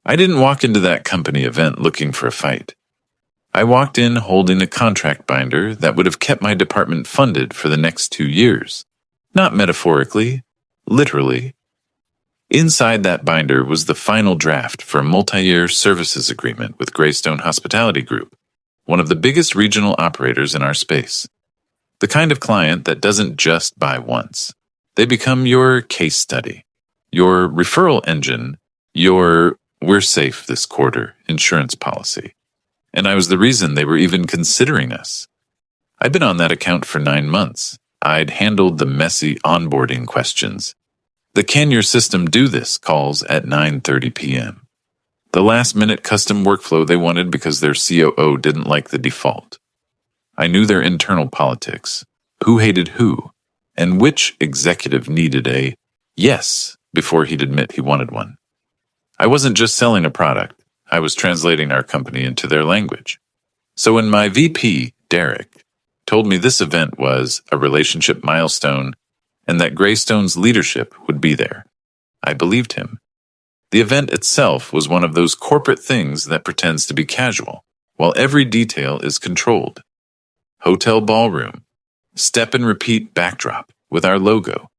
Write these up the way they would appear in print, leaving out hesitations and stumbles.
I didn't walk into that company event looking for a fight. I walked in holding a contract binder that would have kept my department funded for the next 2 years. Not metaphorically, literally. Inside that binder was the final draft for a multi-year services agreement with Greystone Hospitality Group, one of the biggest regional operators in our space. The kind of client that doesn't just buy once. They become your case study, your referral engine, your "we're safe this quarter" insurance policy. And I was the reason they were even considering us. I'd been on that account for 9 months. I'd handled the messy onboarding questions. The "can your system do this" calls at 9:30 p.m. The last-minute custom workflow they wanted because their COO didn't like the default. I knew their internal politics, who hated who, and which executive needed a yes before he'd admit he wanted one. I wasn't just selling a product, I was translating our company into their language. So when my VP, Derek, told me this event was a relationship milestone and that Greystone's leadership would be there, I believed him. The event itself was one of those corporate things that pretends to be casual, while every detail is controlled. Hotel ballroom, step and repeat backdrop with our logo,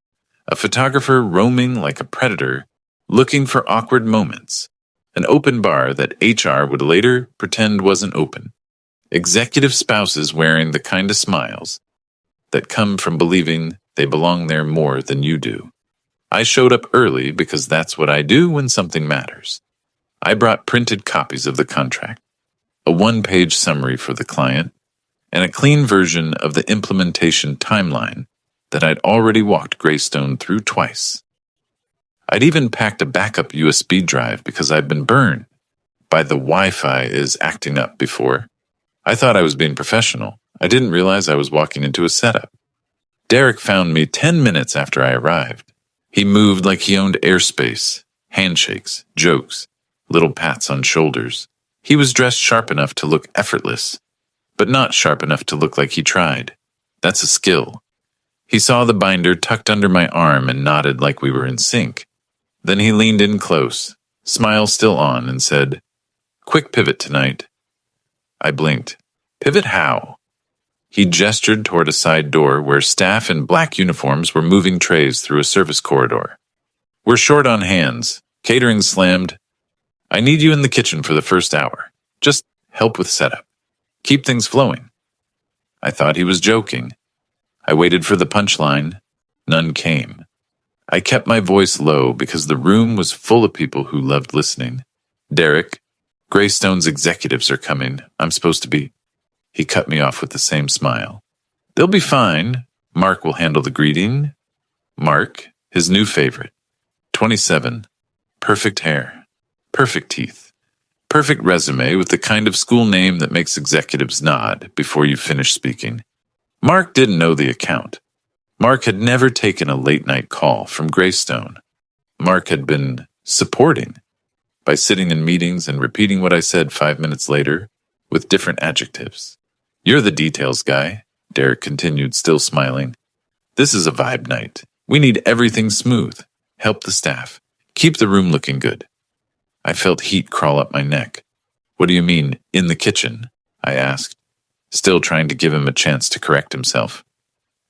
a photographer roaming like a predator, looking for awkward moments, an open bar that HR would later pretend wasn't open, executive spouses wearing the kind of smiles that come from believing they belong there more than you do. I showed up early because that's what I do when something matters. I brought printed copies of the contract, a 1-page summary for the client, and a clean version of the implementation timeline that I'd already walked Greystone through twice. I'd even packed a backup USB drive because I'd been burned by the Wi-Fi is acting up before. I thought I was being professional. I didn't realize I was walking into a setup. Derek found me 10 minutes after I arrived. He moved like he owned airspace, handshakes, jokes, little pats on shoulders. He was dressed sharp enough to look effortless, but not sharp enough to look like he tried. That's a skill. He saw the binder tucked under my arm and nodded like we were in sync. Then he leaned in close, smile still on, and said, "Quick pivot tonight." I blinked. Pivot how? He gestured toward a side door where staff in black uniforms were moving trays through a service corridor. "We're short on hands. Catering slammed. I need you in the kitchen for the first hour. Just help with setup. Keep things flowing." I thought he was joking. I waited for the punchline. None came. I kept my voice low because the room was full of people who loved listening. "Derek, Greystone's executives are coming. I'm supposed to be..." He cut me off with the same smile. "They'll be fine. Mark will handle the greeting." Mark, his new favorite. 27. Perfect hair. Perfect teeth. Perfect resume with the kind of school name that makes executives nod before you finish speaking. Mark didn't know the account. Mark had never taken a late-night call from Greystone. Mark had been supporting by sitting in meetings and repeating what I said 5 minutes later with different adjectives. "You're the details guy," Derek continued, still smiling. "This is a vibe night. We need everything smooth. Help the staff. Keep the room looking good." I felt heat crawl up my neck. "What do you mean, in the kitchen?" I asked, still trying to give him a chance to correct himself.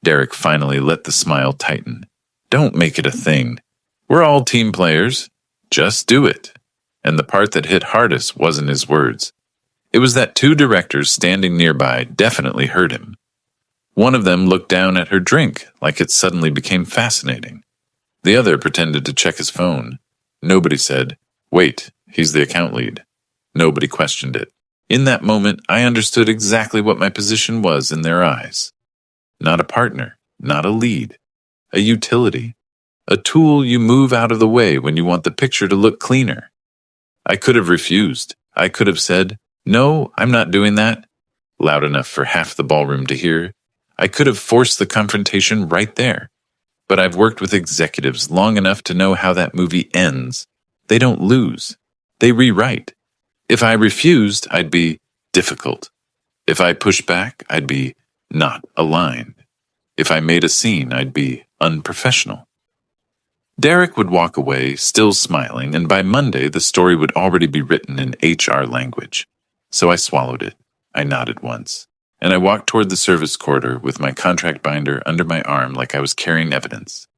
Derek finally let the smile tighten. "Don't make it a thing. We're all team players. Just do it." And the part that hit hardest wasn't his words. It was that 2 directors standing nearby definitely heard him. One of them looked down at her drink like it suddenly became fascinating. The other pretended to check his phone. Nobody said, "Wait, he's the account lead." Nobody questioned it. In that moment, I understood exactly what my position was in their eyes. Not a partner, not a lead, a utility, a tool you move out of the way when you want the picture to look cleaner. I could have refused. I could have said, "No, I'm not doing that," loud enough for half the ballroom to hear. I could have forced the confrontation right there. But I've worked with executives long enough to know how that movie ends. They don't lose. They rewrite. If I refused, I'd be difficult. If I pushed back, I'd be not aligned. If I made a scene, I'd be unprofessional. Derek would walk away, still smiling, and by Monday the story would already be written in HR language. So I swallowed it. I nodded once, and I walked toward the service corridor with my contract binder under my arm like I was carrying evidence.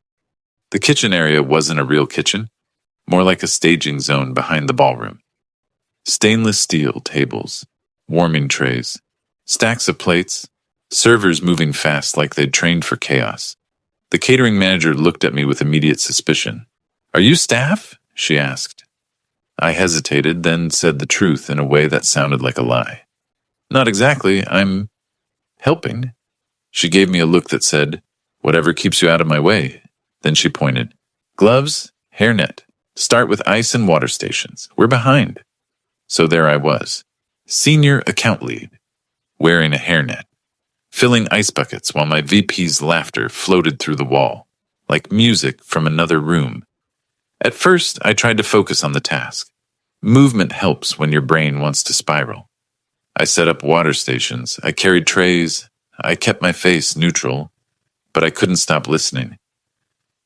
The kitchen area wasn't a real kitchen, more like a staging zone behind the ballroom. Stainless steel tables, warming trays, stacks of plates, servers moving fast like they'd trained for chaos. The catering manager looked at me with immediate suspicion. "Are you staff?" she asked. I hesitated, then said the truth in a way that sounded like a lie. "Not exactly. I'm helping." She gave me a look that said, "Whatever keeps you out of my way." Then she pointed. "Gloves, hairnet. Start with ice and water stations. We're behind." So there I was, senior account lead, wearing a hairnet, filling ice buckets while my VP's laughter floated through the wall, like music from another room. At first, I tried to focus on the task. Movement helps when your brain wants to spiral. I set up water stations, I carried trays, I kept my face neutral, but I couldn't stop listening.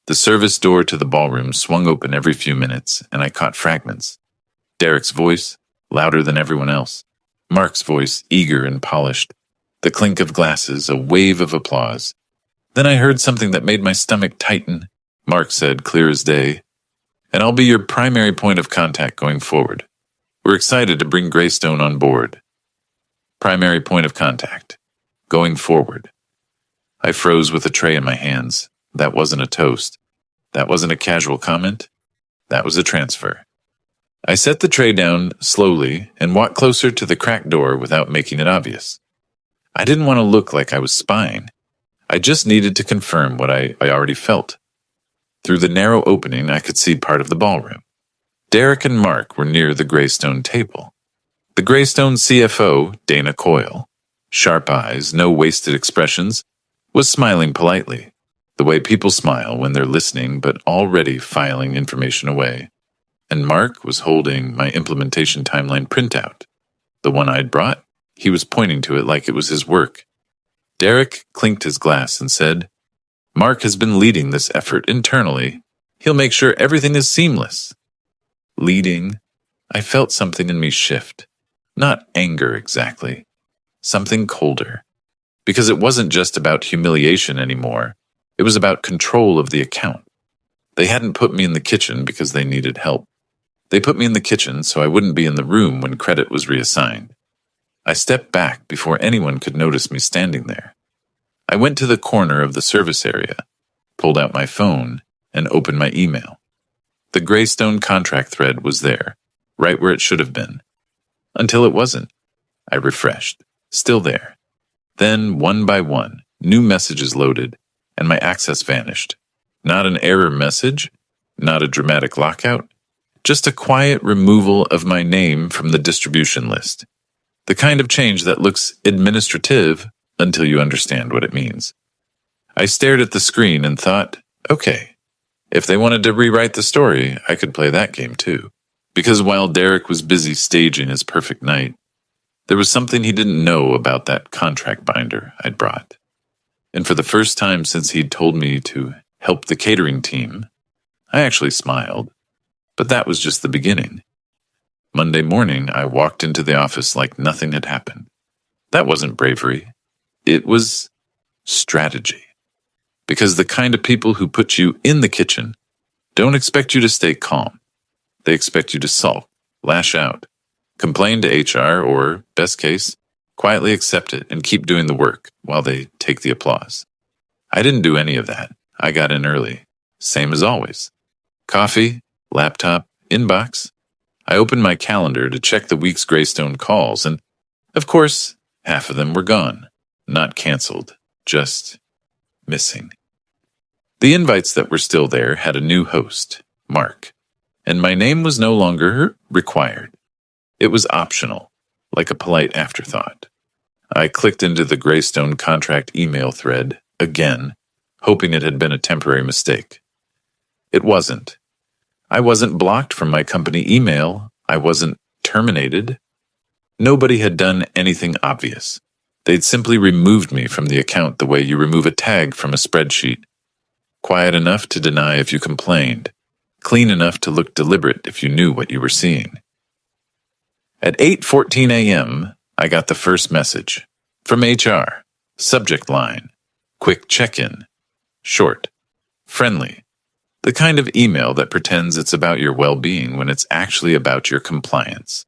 The service door to the ballroom swung open every few minutes, and I caught fragments. Derek's voice, louder than everyone else. Mark's voice, eager and polished. The clink of glasses, a wave of applause. Then I heard something that made my stomach tighten. Mark said, clear as day, "And I'll be your primary point of contact going forward. We're excited to bring Greystone on board." Primary point of contact. Going forward. I froze with a tray in my hands. That wasn't a toast. That wasn't a casual comment. That was a transfer. I set the tray down slowly and walked closer to the cracked door without making it obvious. I didn't want to look like I was spying. I just needed to confirm what I already felt. Through the narrow opening, I could see part of the ballroom. Derek and Mark were near the Greystone table. The Greystone CFO, Dana Coyle, sharp eyes, no wasted expressions, was smiling politely, the way people smile when they're listening but already filing information away. And Mark was holding my implementation timeline printout, the one I'd brought. He was pointing to it like it was his work. Derek clinked his glass and said, "Mark has been leading this effort internally. He'll make sure everything is seamless." Leading, I felt something in me shift. Not anger exactly. Something colder. Because it wasn't just about humiliation anymore. It was about control of the account. They hadn't put me in the kitchen because they needed help. They put me in the kitchen so I wouldn't be in the room when credit was reassigned. I stepped back before anyone could notice me standing there. I went to the corner of the service area, pulled out my phone, and opened my email. The Greystone contract thread was there, right where it should have been. Until it wasn't. I refreshed. Still there. Then, one by one, new messages loaded, and my access vanished. Not an error message, not a dramatic lockout, just a quiet removal of my name from the distribution list. The kind of change that looks administrative until you understand what it means. I stared at the screen and thought, okay, if they wanted to rewrite the story, I could play that game too. Because while Derek was busy staging his perfect night, there was something he didn't know about that contract binder I'd brought. And for the first time since he'd told me to help the catering team, I actually smiled. But that was just the beginning. Monday morning, I walked into the office like nothing had happened. That wasn't bravery. It was strategy. Because the kind of people who put you in the kitchen don't expect you to stay calm. They expect you to sulk, lash out, complain to HR, or, best case, quietly accept it and keep doing the work while they take the applause. I didn't do any of that. I got in early. Same as always. Coffee, laptop, inbox. I opened my calendar to check the week's Greystone calls, and, of course, half of them were gone. Not canceled, just missing. The invites that were still there had a new host, Mark, and my name was no longer required. It was optional, like a polite afterthought. I clicked into the Greystone contract email thread again, hoping it had been a temporary mistake. It wasn't. I wasn't blocked from my company email. I wasn't terminated. Nobody had done anything obvious. They'd simply removed me from the account the way you remove a tag from a spreadsheet. Quiet enough to deny if you complained. Clean enough to look deliberate if you knew what you were seeing. At 8:14 a.m., I got the first message. From HR. Subject line. Quick check-in. Short. Friendly. The kind of email that pretends it's about your well-being when it's actually about your compliance.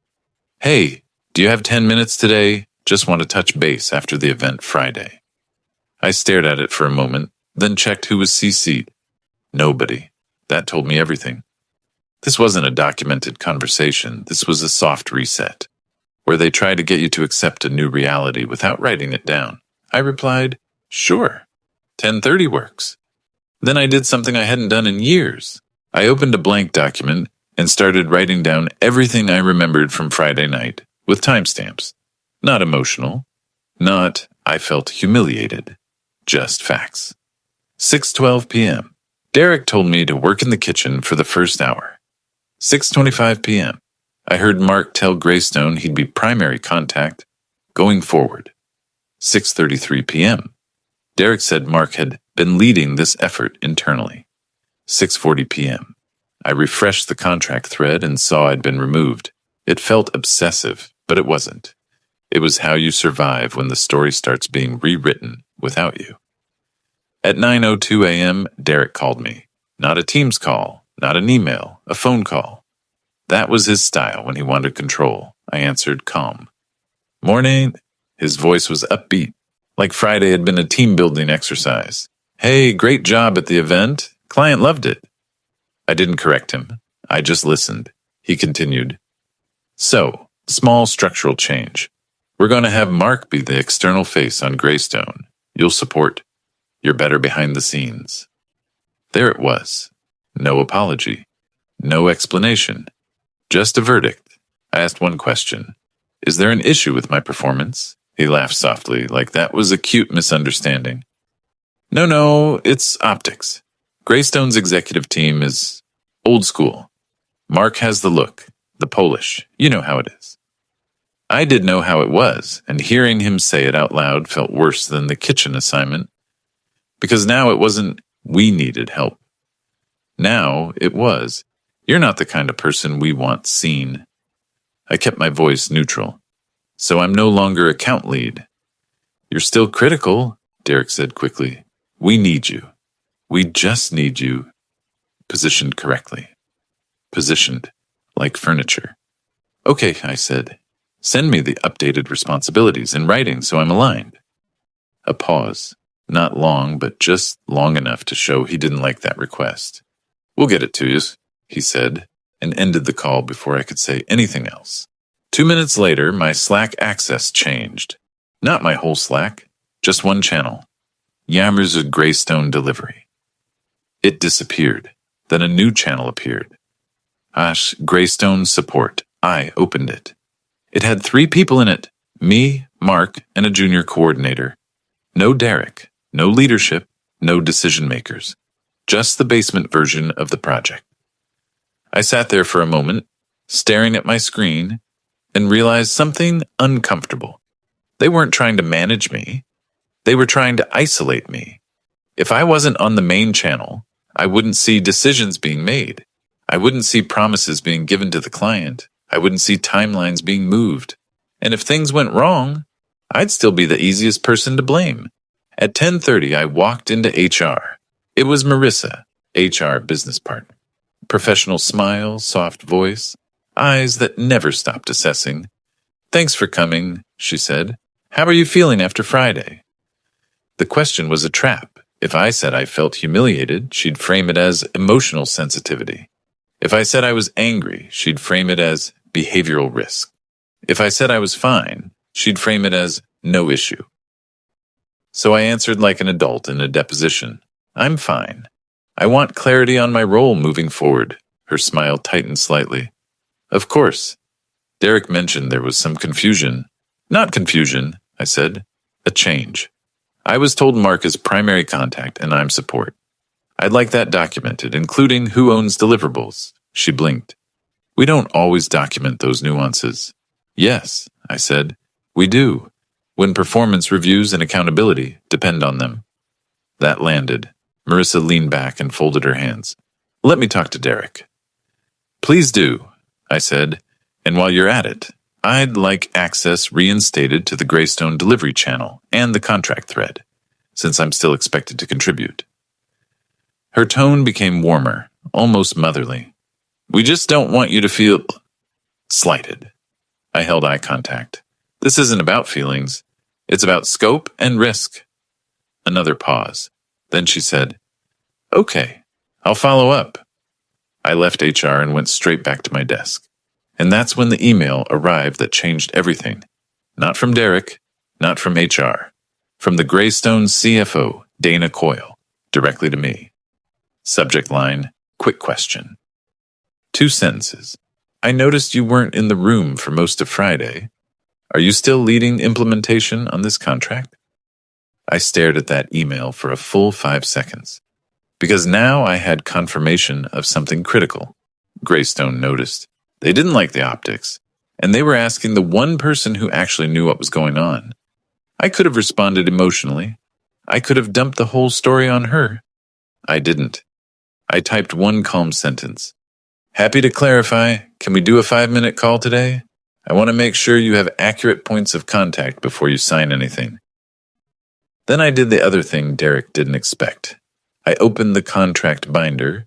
Hey, do you have 10 minutes today? Just want to touch base after the event Friday. I stared at it for a moment, then checked who was CC'd. Nobody. That told me everything. This wasn't a documented conversation. This was a soft reset, where they try to get you to accept a new reality without writing it down. I replied, sure. 10:30 works. Then I did something I hadn't done in years. I opened a blank document and started writing down everything I remembered from Friday night, with timestamps. Not emotional. Not, I felt humiliated. Just facts. 6:12 p.m. Derek told me to work in the kitchen for the first hour. 6:25 p.m. I heard Mark tell Greystone he'd be primary contact going forward. 6:33 p.m. Derek said Mark had been leading this effort internally. 6:40 p.m. I refreshed the contract thread and saw I'd been removed. It felt obsessive, but it wasn't. It was how you survive when the story starts being rewritten without you. At 9:02 a.m., Derek called me. Not a Teams call, not an email, a phone call. That was his style when he wanted control. I answered calm. Morning. His voice was upbeat, like Friday had been a team-building exercise. Hey, great job at the event. Client loved it. I didn't correct him. I just listened. He continued. So, small structural change. We're going to have Mark be the external face on Greystone. You'll support. You're better behind the scenes. There it was. No apology. No explanation. Just a verdict. I asked one question. Is there an issue with my performance? He laughed softly, like that was a cute misunderstanding. No, it's optics. Greystone's executive team is old school. Mark has the look, the Polish. You know how it is. I did know how it was, and hearing him say it out loud felt worse than the kitchen assignment. Because now it wasn't, we needed help. Now it was, you're not the kind of person we want seen. I kept my voice neutral. So I'm no longer account lead. You're still critical, Derek said quickly. We need you. We just need you positioned correctly. Positioned like furniture. Okay, I said. Send me the updated responsibilities in writing so I'm aligned. A pause. Not long, but just long enough to show he didn't like that request. We'll get it to you, he said, and ended the call before I could say anything else. 2 minutes later, my Slack access changed. Not my whole Slack, just one channel. Yammers of Greystone delivery. It disappeared. Then a new channel appeared. Greystone support. I opened it. It had 3 people in it. Me, Mark, and a junior coordinator. No Derek, no leadership, no decision makers. Just the basement version of the project. I sat there for a moment, staring at my screen, and realized something uncomfortable. They weren't trying to manage me. They were trying to isolate me. If I wasn't on the main channel, I wouldn't see decisions being made. I wouldn't see promises being given to the client. I wouldn't see timelines being moved. And if things went wrong, I'd still be the easiest person to blame. At 10:30, I walked into HR. It was Marissa, HR business partner. Professional smile, soft voice, eyes that never stopped assessing. Thanks for coming, she said. How are you feeling after Friday? The question was a trap. If I said I felt humiliated, she'd frame it as emotional sensitivity. If I said I was angry, she'd frame it as behavioral risk. If I said I was fine, she'd frame it as no issue. So I answered like an adult in a deposition. I'm fine. I want clarity on my role moving forward. Her smile tightened slightly. Of course. Derek mentioned there was some confusion. Not confusion, I said. A change. I was told Mark is primary contact and I'm support. I'd like that documented, including who owns deliverables. She blinked. We don't always document those nuances. Yes, I said. We do. When performance reviews and accountability depend on them. That landed. Marissa leaned back and folded her hands. Let me talk to Derek. Please do, I said, and while you're at it, I'd like access reinstated to the Greystone delivery channel and the contract thread, since I'm still expected to contribute. Her tone became warmer, almost motherly. We just don't want you to feel slighted. I held eye contact. This isn't about feelings. It's about scope and risk. Another pause. Then she said, Okay, I'll follow up. I left HR and went straight back to my desk. And that's when the email arrived that changed everything. Not from Derek, not from HR. From the Greystone CFO, Dana Coyle, directly to me. Subject line, quick question. 2 sentences. I noticed you weren't in the room for most of Friday. Are you still leading implementation on this contract? I stared at that email for a full 5 seconds. Because now I had confirmation of something critical. Greystone noticed. They didn't like the optics, and they were asking the one person who actually knew what was going on. I could have responded emotionally. I could have dumped the whole story on her. I didn't. I typed one calm sentence. Happy to clarify, can we do a 5-minute call today? I want to make sure you have accurate points of contact before you sign anything. Then I did the other thing Derek didn't expect. I opened the contract binder,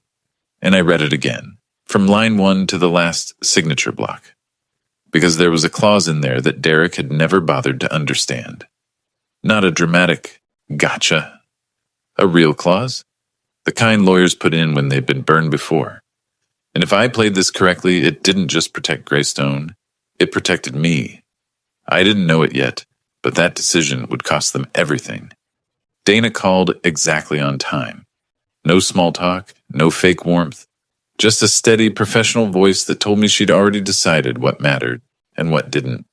and I read it again, from line 1 to the last signature block, because there was a clause in there that Derek had never bothered to understand. Not a dramatic gotcha. A real clause. The kind lawyers put in when they've been burned before. And if I played this correctly, it didn't just protect Greystone, it protected me. I didn't know it yet, but that decision would cost them everything. Dana called exactly on time. No small talk, no fake warmth, just a steady professional voice that told me she'd already decided what mattered and what didn't.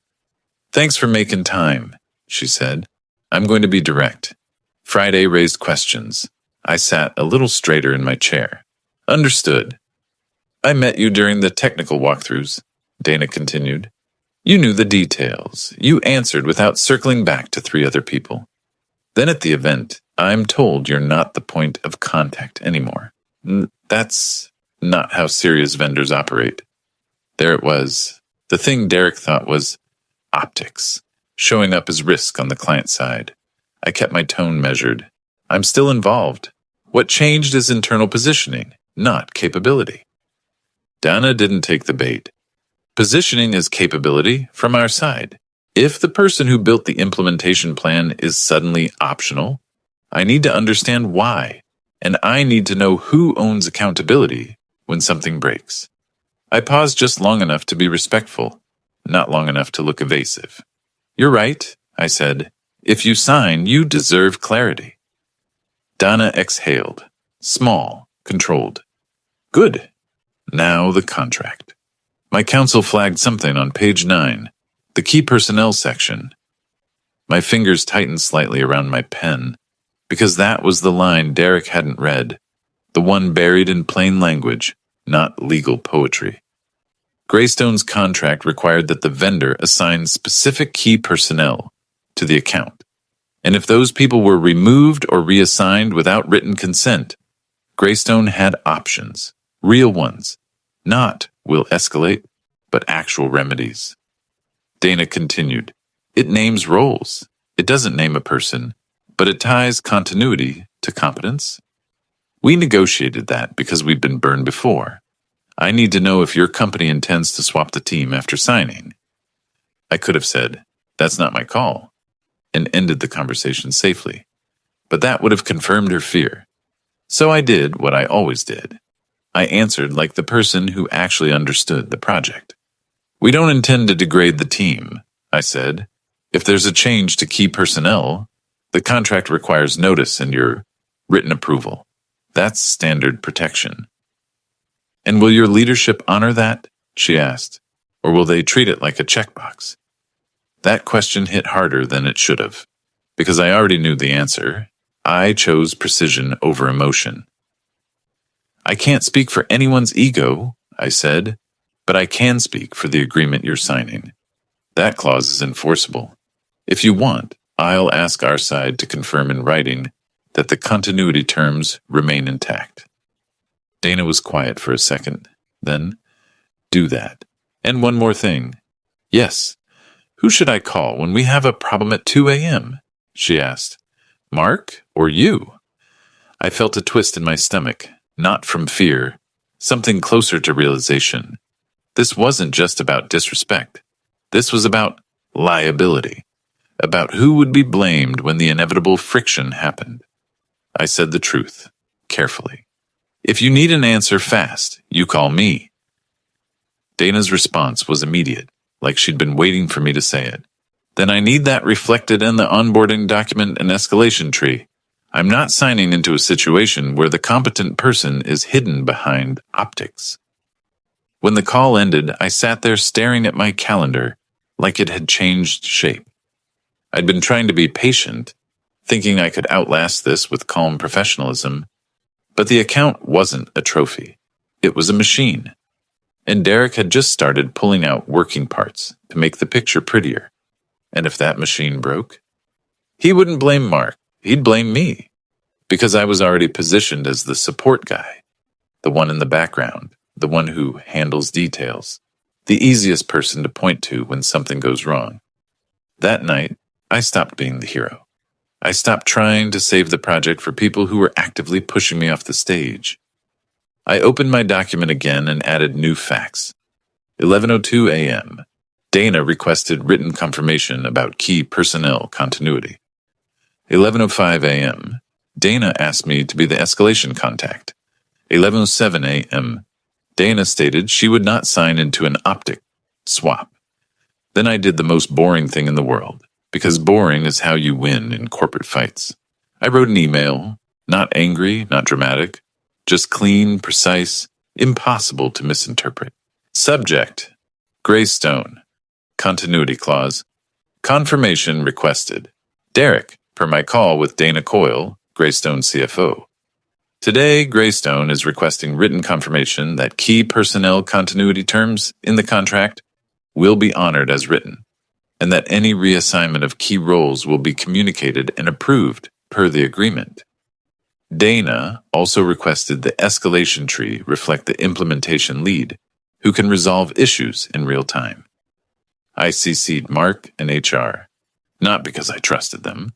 Thanks for making time, she said. I'm going to be direct. Friday raised questions. I sat a little straighter in my chair. Understood. I met you during the technical walkthroughs, Dana continued. You knew the details. You answered without circling back to 3 other people. Then at the event, I'm told you're not the point of contact anymore. That's not how serious vendors operate. There it was. The thing Derek thought was optics, showing up as risk on the client side. I kept my tone measured. I'm still involved. What changed is internal positioning, not capability. Dana didn't take the bait. Positioning is capability from our side. If the person who built the implementation plan is suddenly optional, I need to understand why, and I need to know who owns accountability when something breaks. I paused just long enough to be respectful, not long enough to look evasive. You're right, I said. If you sign, you deserve clarity. Dana exhaled. Small, controlled. Good. Now the contract. My counsel flagged something on page 9, the key personnel section. My fingers tightened slightly around my pen, because that was the line Derek hadn't read, the one buried in plain language, not legal poetry. Greystone's contract required that the vendor assign specific key personnel to the account, and if those people were removed or reassigned without written consent, Greystone had options, real ones, not will escalate, but actual remedies. Dana continued, It names roles. It doesn't name a person, but it ties continuity to competence. We negotiated that because we've been burned before. I need to know if your company intends to swap the team after signing. I could have said, That's not my call, and ended the conversation safely, but that would have confirmed her fear. So I did what I always did. I answered like the person who actually understood the project. We don't intend to degrade the team, I said. If there's a change to key personnel, the contract requires notice and your written approval. That's standard protection. And will your leadership honor that? She asked. Or will they treat it like a checkbox? That question hit harder than it should have, because I already knew the answer. I chose precision over emotion. I can't speak for anyone's ego, I said, but I can speak for the agreement you're signing. That clause is enforceable. If you want, I'll ask our side to confirm in writing that the continuity terms remain intact. Dana was quiet for a second. Then, do that. And one more thing. Yes. Who should I call when we have a problem at 2 a.m.? She asked. Mark or you? I felt a twist in my stomach, not from fear, something closer to realization. This wasn't just about disrespect. This was about liability, about who would be blamed when the inevitable friction happened. I said the truth, carefully. If you need an answer fast, you call me. Dana's response was immediate, like she'd been waiting for me to say it. Then I need that reflected in the onboarding document and escalation tree. I'm not signing into a situation where the competent person is hidden behind optics. When the call ended, I sat there staring at my calendar like it had changed shape. I'd been trying to be patient, thinking I could outlast this with calm professionalism, but the account wasn't a trophy. It was a machine. And Derek had just started pulling out working parts to make the picture prettier. And if that machine broke, he wouldn't blame Mark, he'd blame me, because I was already positioned as the support guy, the one in the background, the one who handles details, the easiest person to point to when something goes wrong. That night, I stopped being the hero. I stopped trying to save the project for people who were actively pushing me off the stage. I opened my document again and added new facts. 11:02 a.m. Dana requested written confirmation about key personnel continuity. 11:05 a.m. Dana asked me to be the escalation contact. 11:07 a.m. Dana stated she would not sign into an optic swap. Then I did the most boring thing in the world, because boring is how you win in corporate fights. I wrote an email, not angry, not dramatic, just clean, precise, impossible to misinterpret. Subject: Greystone. Continuity clause: confirmation requested. Derek, per my call with Dana Coyle, Greystone CFO. Today, Greystone is requesting written confirmation that key personnel continuity terms in the contract will be honored as written, and that any reassignment of key roles will be communicated and approved per the agreement. Dana also requested the escalation tree reflect the implementation lead, who can resolve issues in real time. I CC'd Mark and HR, not because I trusted them,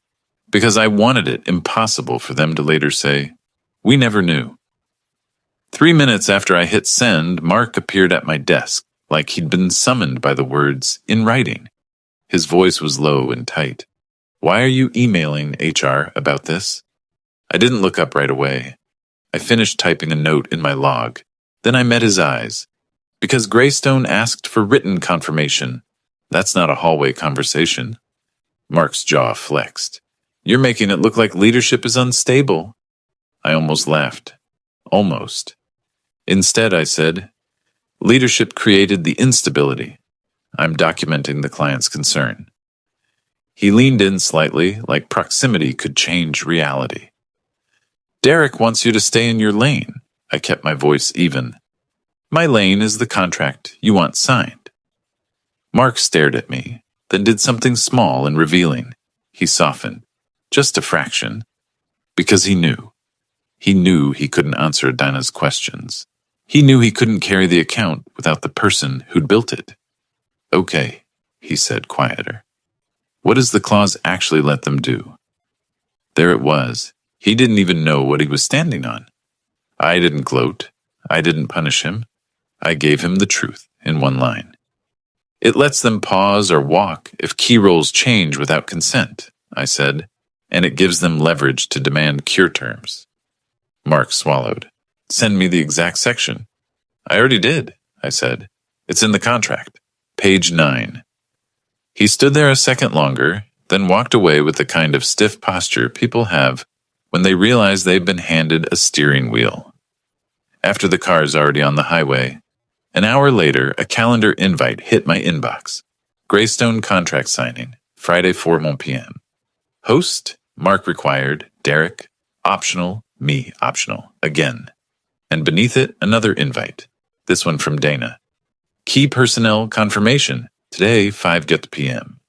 because I wanted it impossible for them to later say, "We never knew." 3 minutes after I hit send, Mark appeared at my desk, like he'd been summoned by the words "in writing." His voice was low and tight. "Why are you emailing HR about this?" I didn't look up right away. I finished typing a note in my log. Then I met his eyes. Because Greystone asked for written confirmation. That's not a hallway conversation. Mark's jaw flexed. "You're making it look like leadership is unstable." I almost laughed. Almost. Instead, I said, "Leadership created the instability. I'm documenting the client's concern." He leaned in slightly, like proximity could change reality. "Derek wants you to stay in your lane." I kept my voice even. "My lane is the contract you want signed." Mark stared at me, then did something small and revealing. He softened, just a fraction, because he knew. He knew he couldn't answer Dana's questions. He knew he couldn't carry the account without the person who'd built it. "Okay," he said, quieter. "What does the clause actually let them do?" There it was. He didn't even know what he was standing on. I didn't gloat. I didn't punish him. I gave him the truth in one line. "It lets them pause or walk if key roles change without consent," I said, "and it gives them leverage to demand cure terms." Mark swallowed. "Send me the exact section." "I already did," I said. "It's in the contract. Page 9. He stood there a second longer, then walked away with the kind of stiff posture people have when they realize they've been handed a steering wheel. After the car's already on the highway, an hour later, a calendar invite hit my inbox. Greystone contract signing, Friday 4 p.m. Host, Mark required, Derek, optional, me optional, again. And beneath it, another invite, this one from Dana. Key personnel confirmation, today 5 p.m.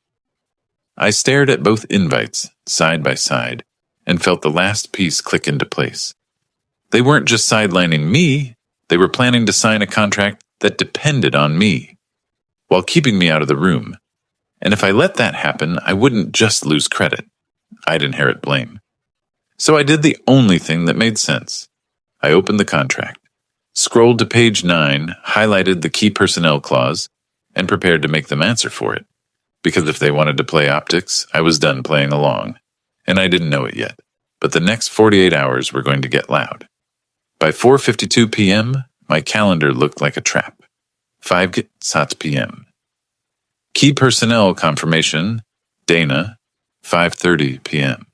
I stared at both invites, side by side, and felt the last piece click into place. They weren't just sidelining me, they were planning to sign a contract that depended on me, while keeping me out of the room. And if I let that happen, I wouldn't just lose credit. I'd inherit blame. So I did the only thing that made sense. I opened the contract, scrolled to page 9, highlighted the key personnel clause, and prepared to make them answer for it. Because if they wanted to play optics, I was done playing along. And I didn't know it yet. But the next 48 hours were going to get loud. By 4:52 p.m., my calendar looked like a trap. 5 Sat p.m. Key personnel confirmation, Dana, 5:30 p.m.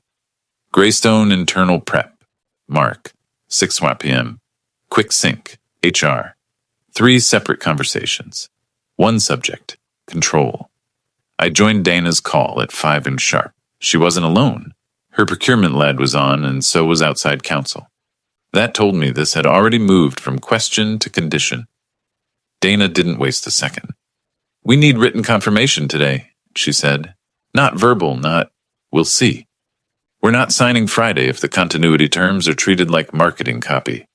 Greystone internal prep, Mark, 6 p.m. Quick sync, HR. 3 separate conversations. 1 subject, control. I joined Dana's call at 5 sharp. She wasn't alone. Her procurement lead was on, and so was outside counsel. That told me this had already moved from question to condition. Dana didn't waste a second. "We need written confirmation today," she said. "Not verbal, not, we'll see. We're not signing Friday if the continuity terms are treated like marketing copy."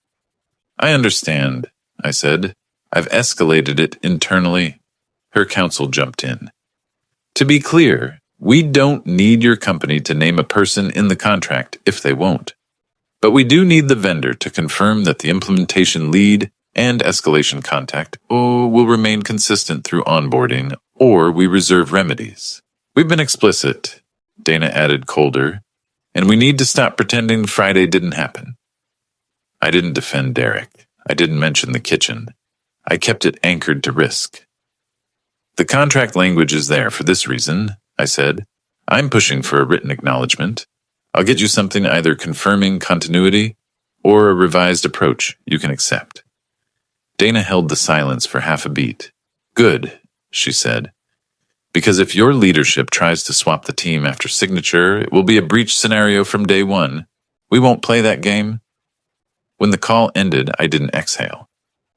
"I understand," I said. "I've escalated it internally." Her counsel jumped in. "To be clear, we don't need your company to name a person in the contract if they won't. But we do need the vendor to confirm that the implementation lead and escalation contact will remain consistent through onboarding, or we reserve remedies. We've been explicit," Dana added colder, "and we need to stop pretending Friday didn't happen." I didn't defend Derek. I didn't mention the kitchen. I kept it anchored to risk. "The contract language is there for this reason," I said. "I'm pushing for a written acknowledgement. I'll get you something either confirming continuity or a revised approach you can accept." Dana held the silence for half a beat. "Good," she said. "Because if your leadership tries to swap the team after signature, it will be a breach scenario from day one. We won't play that game." When the call ended, I didn't exhale.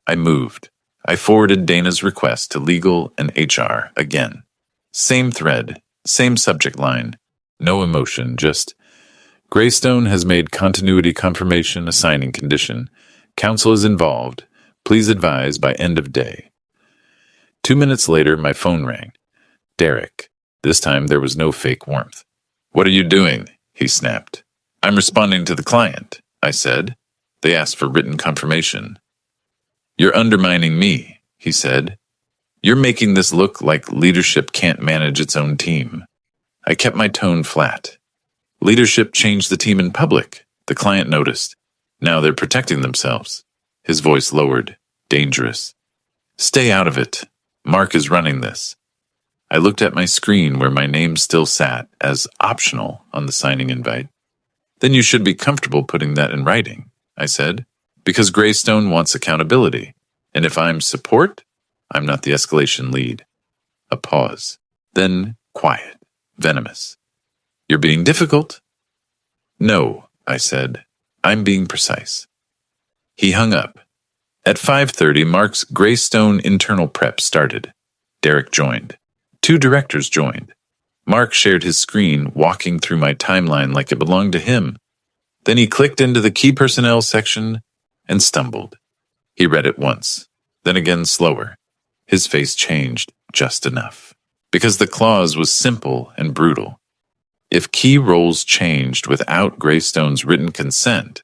I moved. I forwarded Dana's request to legal and HR again. Same thread, same subject line. No emotion, just, "Greystone has made continuity confirmation a signing condition. Counsel is involved. Please advise by end of day." 2 minutes later, my phone rang. Derek. This time there was no fake warmth. "What are you doing?" he snapped. "I'm responding to the client," I said. "They asked for written confirmation." "You're undermining me," he said. "You're making this look like leadership can't manage its own team." I kept my tone flat. "Leadership changed the team in public," the client noticed. "Now they're protecting themselves." His voice lowered. Dangerous. "Stay out of it. Mark is running this." I looked at my screen where my name still sat as optional on the signing invite. "Then you should be comfortable putting that in writing," I said, "because Greystone wants accountability. And if I'm support, I'm not the escalation lead." A pause. Then quiet, venomous. "You're being difficult." "No," I said. "I'm being precise." He hung up. At 5:30, Mark's Greystone internal prep started. Derek joined. 2 directors joined. Mark shared his screen, walking through my timeline like it belonged to him. Then he clicked into the key personnel section and stumbled. He read it once, then again slower. His face changed just enough, because the clause was simple and brutal. If key roles changed without Greystone's written consent,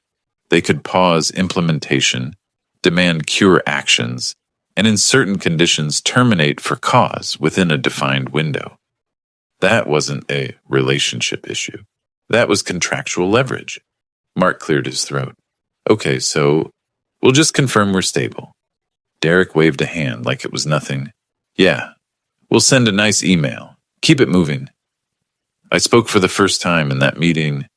they could pause implementation, demand cure actions, and in certain conditions terminate for cause within a defined window. That wasn't a relationship issue. That was contractual leverage. Mark cleared his throat. "Okay, so we'll just confirm we're stable." Derek waved a hand like it was nothing. "Yeah, we'll send a nice email. Keep it moving." I spoke for the first time in that meeting.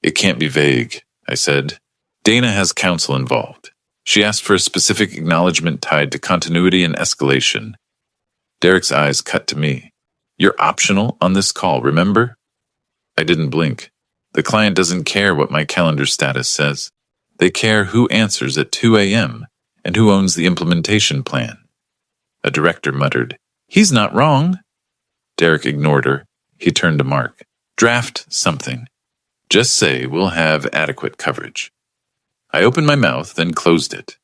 "It can't be vague," I said. "Dana has counsel involved. She asked for a specific acknowledgement tied to continuity and escalation." Derek's eyes cut to me. "You're optional on this call, remember?" I didn't blink. The client doesn't care what my calendar status says. They care who answers at 2 a.m. and who owns the implementation plan. A director muttered, "He's not wrong." Derek ignored her. He turned to Mark. "Draft something." Just say we'll have adequate coverage. I opened my mouth, then closed it,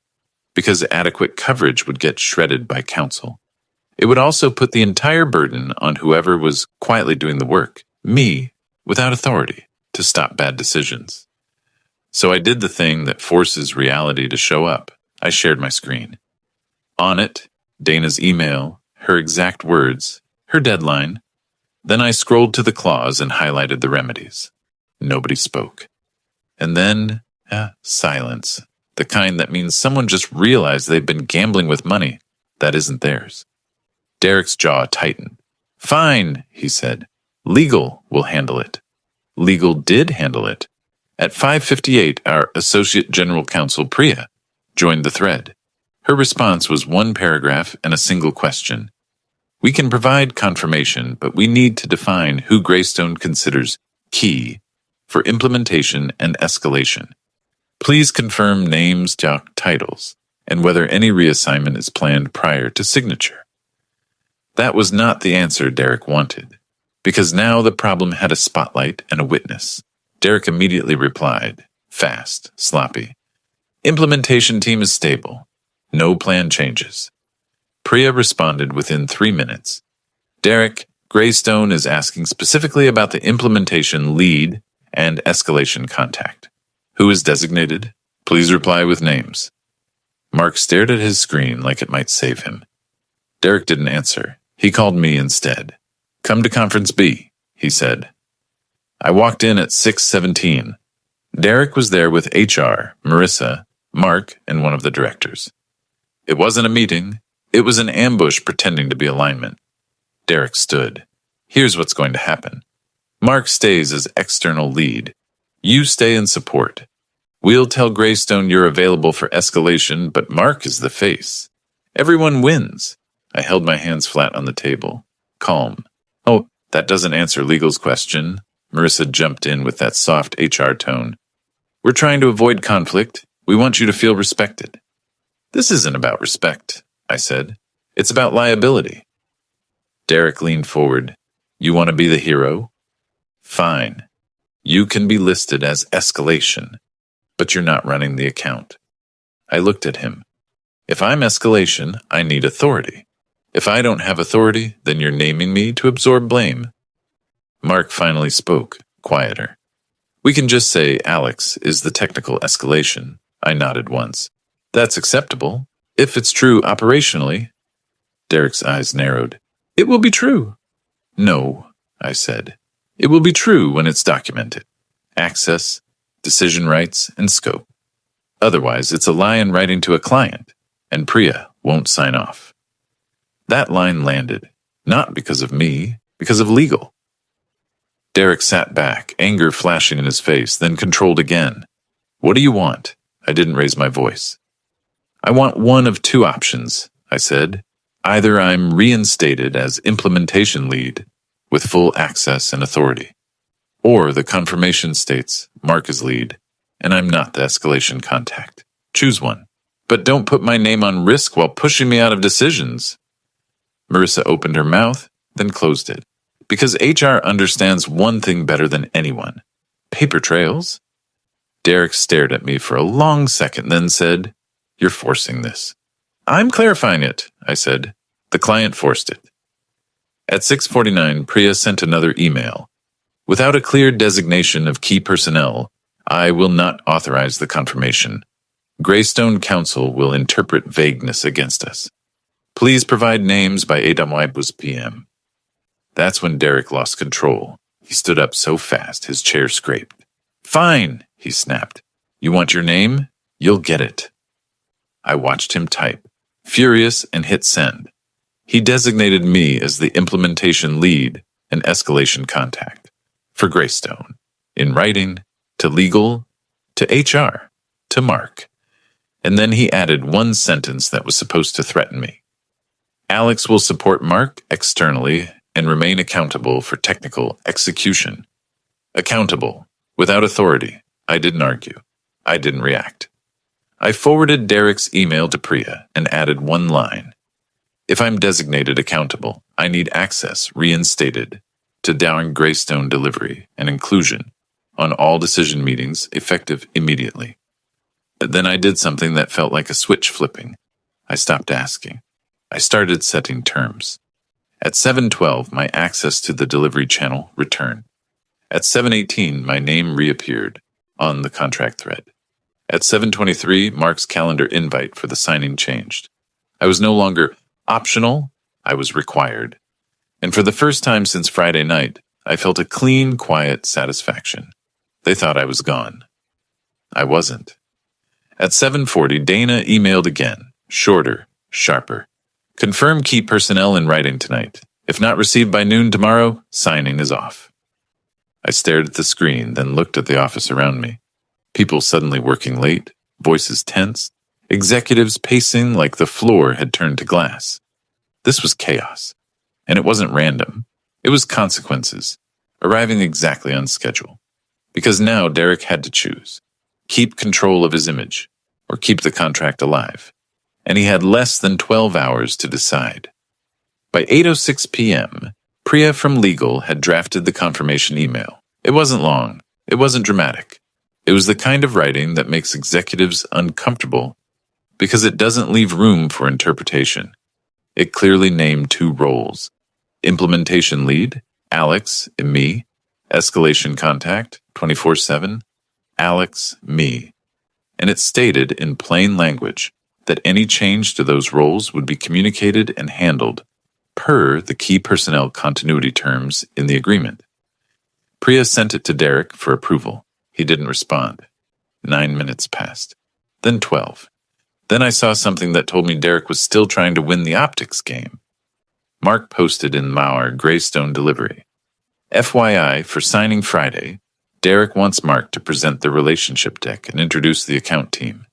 because adequate coverage would get shredded by counsel. It would also put the entire burden on whoever was quietly doing the work, me, without authority, to stop bad decisions. So I did the thing that forces reality to show up. I shared my screen. On it, Dana's email, her exact words, her deadline. Then I scrolled to the clause and highlighted the remedies. Nobody spoke. And then, silence. The kind that means someone just realized they've been gambling with money that isn't theirs. Derek's jaw tightened. Fine, he said. Legal will handle it. Legal did handle it. At 5:58, our Associate General Counsel, Priya, joined the thread. Her response was one paragraph and a single question. We can provide confirmation, but we need to define who Greystone considers key for implementation and escalation. Please confirm names, job titles, and whether any reassignment is planned prior to signature. That was not the answer Derek wanted, because now the problem had a spotlight and a witness. Derek immediately replied, fast, sloppy. Implementation team is stable. No plan changes. Priya responded within 3 minutes. Derek, Greystone is asking specifically about the implementation lead and escalation contact. Who is designated? Please reply with names. Mark stared at his screen like it might save him. Derek didn't answer. He called me instead. Come to Conference B, he said. I walked in at 6:17. Derek was there with HR, Marissa, Mark, and one of the directors. It wasn't a meeting. It was an ambush pretending to be alignment. Derek stood. Here's what's going to happen. Mark stays as external lead. You stay in support. We'll tell Greystone you're available for escalation, but Mark is the face. Everyone wins. I held my hands flat on the table. Calm. Oh, that doesn't answer legal's question. Marissa jumped in with that soft HR tone. We're trying to avoid conflict. We want you to feel respected. This isn't about respect, I said. It's about liability. Derek leaned forward. You want to be the hero? Fine. You can be listed as escalation, but you're not running the account. I looked at him. If I'm escalation, I need authority. If I don't have authority, then you're naming me to absorb blame. Mark finally spoke, quieter. We can just say Alex is the technical escalation. I nodded once. That's acceptable, if it's true operationally. Derek's eyes narrowed. It will be true. No, I said. It will be true when it's documented. Access, decision rights, and scope. Otherwise, it's a lie in writing to a client, and Priya won't sign off. That line landed, not because of me, because of legal. Derek sat back, anger flashing in his face, then controlled again. What do you want? I didn't raise my voice. I want one of two options, I said. Either I'm reinstated as implementation lead with full access and authority, or the confirmation states Mark is lead, and I'm not the escalation contact. Choose one. But don't put my name on risk while pushing me out of decisions. Marissa opened her mouth, then closed it. Because HR understands one thing better than anyone. Paper trails. Derek stared at me for a long second, then said, You're forcing this. I'm clarifying it, I said. The client forced it. At 6:49, Priya sent another email. Without a clear designation of key personnel, I will not authorize the confirmation. Greystone Counsel will interpret vagueness against us. Please provide names by 8 p.m. That's when Derek lost control. He stood up so fast his chair scraped. Fine, he snapped. You want your name? You'll get it. I watched him type, furious, and hit send. He designated me as the implementation lead and escalation contact for Greystone, in writing, to legal, to HR, to Mark. And then he added one sentence that was supposed to threaten me. Alex will support Mark externally and remain accountable for technical execution. Accountable, without authority. I didn't argue. I didn't react. I forwarded Derek's email to Priya and added one line. If I'm designated accountable, I need access reinstated to Down Greystone delivery and inclusion on all decision meetings, effective immediately. Then I did something that felt like a switch flipping. I stopped asking. I started setting terms. At 7:12, my access to the delivery channel returned. At 7:18, my name reappeared on the contract thread. At 7:23, Mark's calendar invite for the signing changed. I was no longer optional, I was required. And for the first time since Friday night, I felt a clean, quiet satisfaction. They thought I was gone. I wasn't. At 7:40, Dana emailed again, shorter, sharper. Confirm key personnel in writing tonight. If not received by noon tomorrow, signing is off. I stared at the screen, then looked at the office around me. People suddenly working late, voices tense, executives pacing like the floor had turned to glass. This was chaos. And it wasn't random. It was consequences, arriving exactly on schedule. Because now Derek had to choose. Keep control of his image, or keep the contract alive. And he had less than 12 hours to decide. By 8:06 p.m., Priya from legal had drafted the confirmation email. It wasn't long. It wasn't dramatic. It was the kind of writing that makes executives uncomfortable because it doesn't leave room for interpretation. It clearly named two roles. Implementation lead, Alex, me. Escalation contact, 24/7, Alex, me. And it stated in plain language that any change to those roles would be communicated and handled per the key personnel continuity terms in the agreement. Priya sent it to Derek for approval. He didn't respond. 9 minutes passed. Then 12. Then I saw something that told me Derek was still trying to win the optics game. Mark posted in Mauer Greystone delivery. FYI, for signing Friday, Derek wants Mark to present the relationship deck and introduce the account team.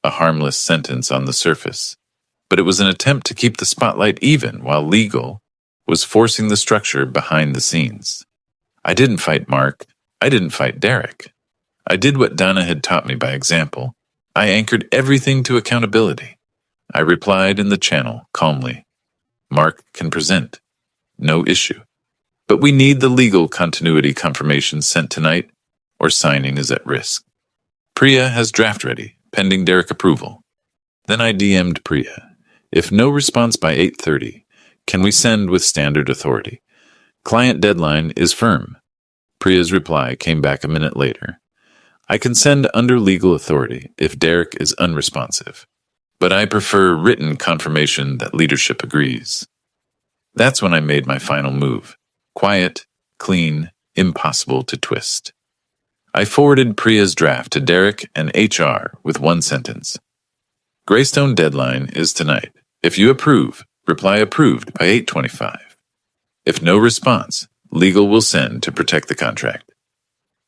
A harmless sentence on the surface, but it was an attempt to keep the spotlight even while legal was forcing the structure behind the scenes. I didn't fight Mark. I didn't fight Derek. I did what Donna had taught me by example. I anchored everything to accountability. I replied in the channel calmly. Mark can present. No issue. But we need the legal continuity confirmation sent tonight, or signing is at risk. Priya has draft ready, pending Derek approval. Then I DM'd Priya. If no response by 8:30, can we send with standard authority? Client deadline is firm. Priya's reply came back a minute later. I can send under legal authority if Derek is unresponsive, but I prefer written confirmation that leadership agrees. That's when I made my final move. Quiet, clean, impossible to twist. I forwarded Priya's draft to Derek and HR with one sentence. Greystone deadline is tonight. If you approve, reply approved by 8:25. If no response, legal will send to protect the contract.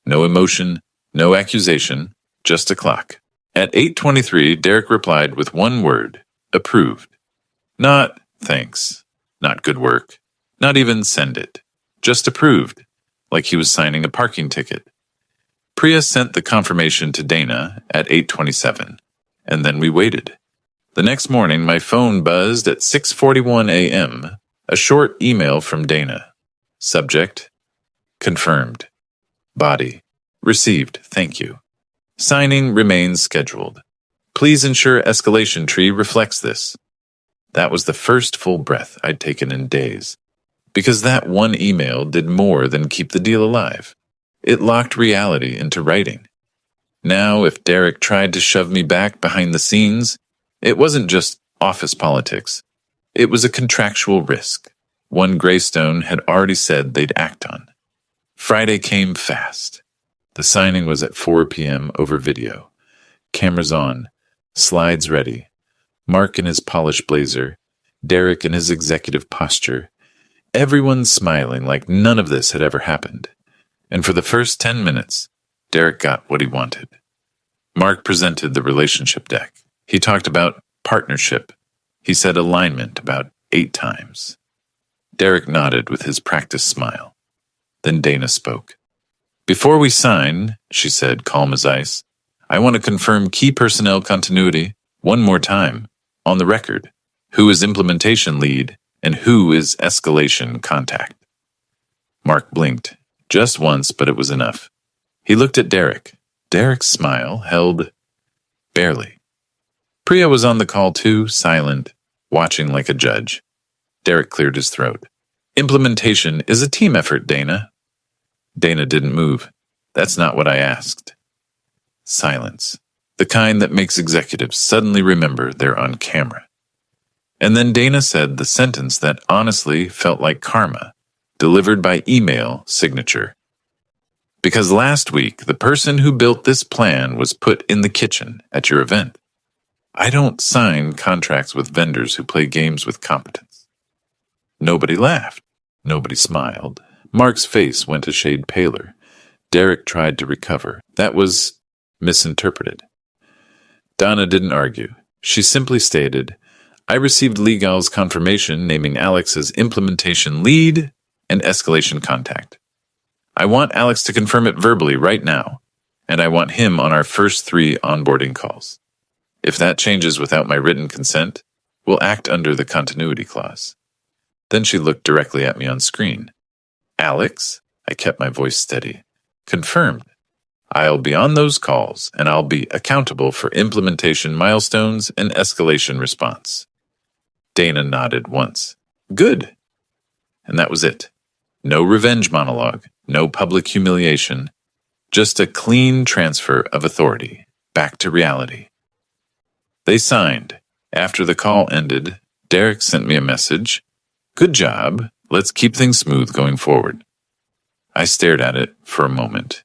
No emotion, no accusation, just a clock. At 8:23, Derek replied with one word, approved. Not thanks, not good work, not even send it, just approved, like he was signing a parking ticket. Priya sent the confirmation to Dana at 8:27, and then we waited. The next morning, my phone buzzed at 6:41 a.m., a short email from Dana. Subject, confirmed. Body, received, thank you. Signing remains scheduled. Please ensure escalation tree reflects this. That was the first full breath I'd taken in days, because that one email did more than keep the deal alive. It locked reality into writing. Now, if Derek tried to shove me back behind the scenes, it wasn't just office politics. It was a contractual risk, one Greystone had already said they'd act on. Friday came fast. The signing was at 4 p.m. over video. Cameras on, slides ready. Mark in his polished blazer, Derek in his executive posture. Everyone smiling like none of this had ever happened. And for the first 10 minutes, Derek got what he wanted. Mark presented the relationship deck. He talked about partnership. He said alignment about 8 times. Derek nodded with his practiced smile. Then Dana spoke. Before we sign, she said, calm as ice, I want to confirm key personnel continuity one more time, on the record. Who is implementation lead and who is escalation contact? Mark blinked, just once, but it was enough. He looked at Derek. Derek's smile held barely. Priya was on the call too, silent, watching like a judge. Derek cleared his throat. Implementation is a team effort, Dana. Dana didn't move. That's not what I asked. Silence. The kind that makes executives suddenly remember they're on camera. And then Dana said the sentence that honestly felt like karma, delivered by email signature. Because last week, the person who built this plan was put in the kitchen at your event. I don't sign contracts with vendors who play games with competence. Nobody laughed. Nobody smiled. Mark's face went a shade paler. Derek tried to recover. That was misinterpreted. Donna didn't argue. She simply stated, I received Legal's confirmation naming Alex as implementation lead and escalation contact. I want Alex to confirm it verbally right now, and I want him on our first 3 onboarding calls. If that changes without my written consent, we'll act under the continuity clause. Then she looked directly at me on screen. Alex? I kept my voice steady. Confirmed. I'll be on those calls, and I'll be accountable for implementation milestones and escalation response. Dana nodded once. Good. And that was it. No revenge monologue, no public humiliation, just a clean transfer of authority back to reality. They signed. After the call ended, Derek sent me a message. Good job. Let's keep things smooth going forward. I stared at it for a moment.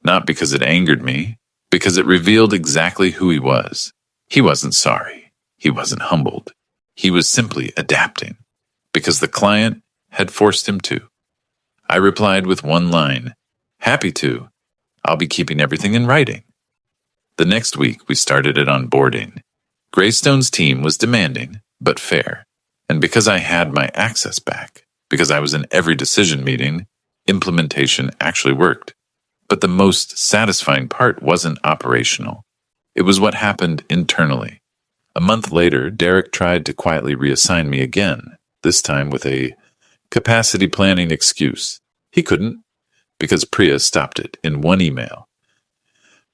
Not because it angered me, because it revealed exactly who he was. He wasn't sorry. He wasn't humbled. He was simply adapting, because the client had forced him to. I replied with one line, happy to. I'll be keeping everything in writing. The next week, we started it onboarding. Greystone's team was demanding, but fair. And because I had my access back, because I was in every decision meeting, implementation actually worked. But the most satisfying part wasn't operational. It was what happened internally. A month later, Derek tried to quietly reassign me again, this time with a capacity planning excuse. He couldn't, because Priya stopped it in one email.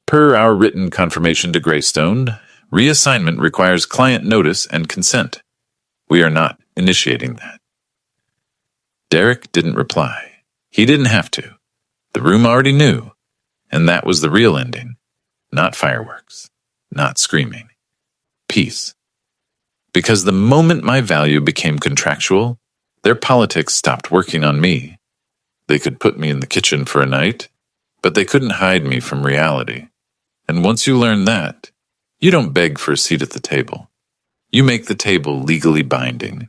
Per our written confirmation to Greystone, reassignment requires client notice and consent. We are not initiating that. Derek didn't reply. He didn't have to. The room already knew, and that was the real ending. Not fireworks, not screaming. Peace. Because the moment my value became contractual, their politics stopped working on me. They could put me in the kitchen for a night, but they couldn't hide me from reality. And once you learn that, you don't beg for a seat at the table. You make the table legally binding.